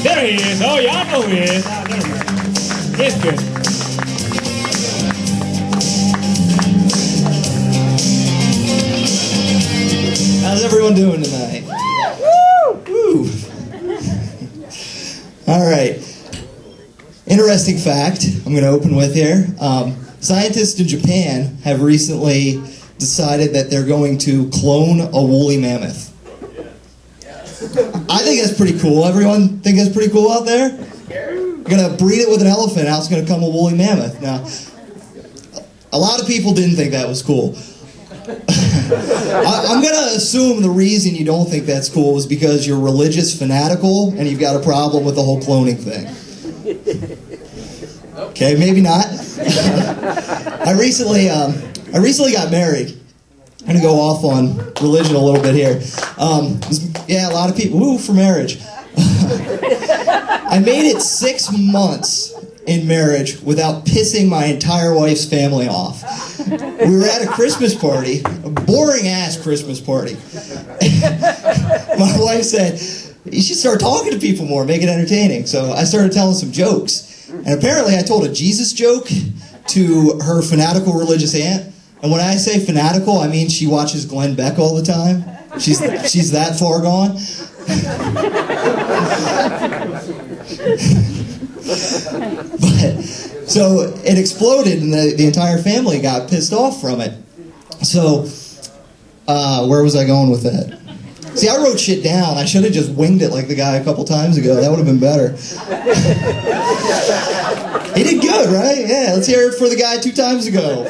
There he is. Oh, y'all know who he is. Oh, never mind. It's good. How's everyone doing tonight? Woo! All right. Interesting fact I'm going to open with here. Scientists in Japan have recently decided that they're going to clone a woolly mammoth. I think that's pretty cool. Everyone think that's pretty cool out there? You're going to breed it with an elephant, out it's going to come a woolly mammoth. Now, a lot of people didn't think that was cool. I'm going to assume the reason you don't think that's cool is because you're religious fanatical and you've got a problem with the whole cloning thing. Okay, maybe not. I recently got married. I'm going to go off on religion a little bit here. Yeah, a lot of people, woo, for marriage. I made it 6 months in marriage without pissing my entire wife's family off. We were at a Christmas party, a boring-ass Christmas party. My wife said, you should start talking to people more, make it entertaining. So I started telling some jokes. And apparently I told a Jesus joke to her fanatical religious aunt. And when I say fanatical, I mean she watches Glenn Beck all the time. She's that far gone. But so it exploded, and the entire family got pissed off from it. So where was I going with that? See, I wrote shit down. I should have just winged it like the guy a couple times ago. That would have been better. He did good, right? Yeah, let's hear it for the guy 2 times ago.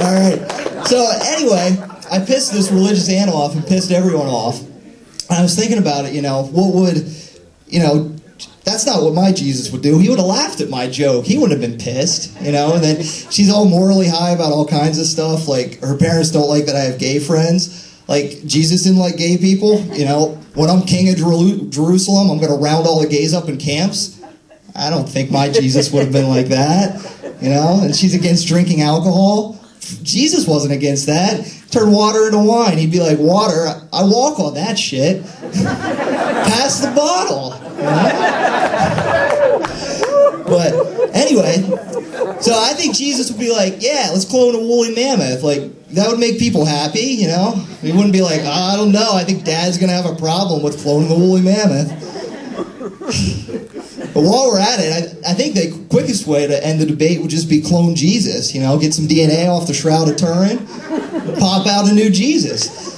All right. So anyway, I pissed this religious aunt off and pissed everyone off. And I was thinking about it, what would, that's not what my Jesus would do. He would have laughed at my joke. He wouldn't have been pissed, And then she's all morally high about all kinds of stuff. Like, her parents don't like that I have gay friends. Like, Jesus didn't like gay people. When I'm king of Jerusalem, I'm going to round all the gays up in camps. I don't think my Jesus would have been like that, And she's against drinking alcohol. Jesus wasn't against that. Turn water into wine. He'd be like, water, I walk on that shit. Pass the bottle. But anyway, so I think Jesus would be like, yeah, let's clone a woolly mammoth. Like, that would make people happy, He wouldn't be like, I don't know, I think Dad's going to have a problem with cloning the woolly mammoth. But while we're at it, I think the quickest way to end the debate would just be clone Jesus. Get some DNA off the Shroud of Turin, pop out a new Jesus.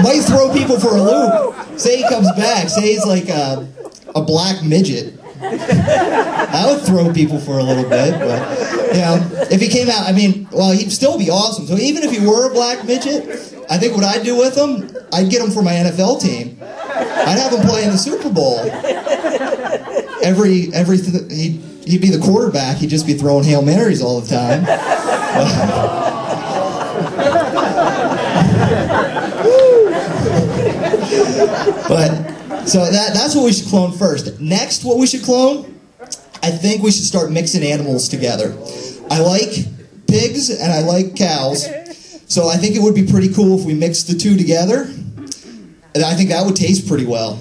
Might throw people for a loop. Say he comes back. Say he's like a black midget. That would throw people for a little bit. But, if he came out, he'd still be awesome. So even if he were a black midget, I think what I'd do with him, I'd get him for my NFL team. I'd have him play in the Super Bowl. He'd be the quarterback. He'd just be throwing Hail Marys all the time. But so that's what we should clone first. Next, what we should clone, I think we should start mixing animals together. I like pigs and I like cows. So I think it would be pretty cool if we mixed the two together. And I think that would taste pretty well.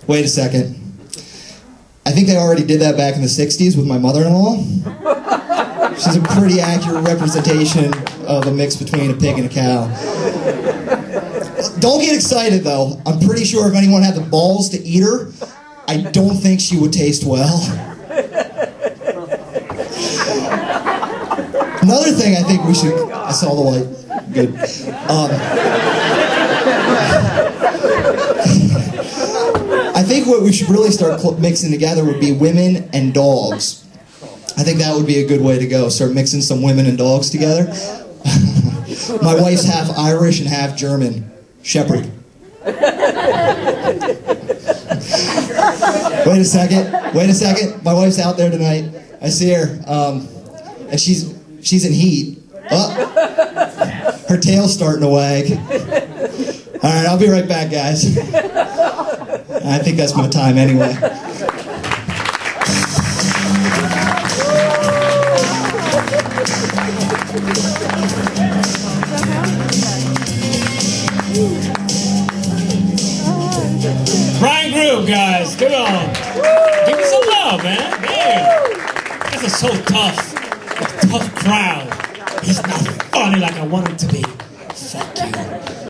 Wait a second. I think they already did that back in the 60s with my mother-in-law. She's a pretty accurate representation of a mix between a pig and a cow. Don't get excited, though. I'm pretty sure if anyone had the balls to eat her, I don't think she would taste well. Another thing I think we should... I saw the light. Good. I think what we should really start mixing together would be women and dogs. I think that would be a good way to go. Start mixing some women and dogs together. My wife's half Irish and half German. Shepherd. Wait a second. My wife's out there tonight. I see her. And she's in heat. Oh, her tail's starting to wag. All right, I'll be right back, guys. I think that's my time anyway. Woo. up, guys. Come on. Give me some love, man. Damn. This is so tough. A tough crowd. He's not funny like I want him to be.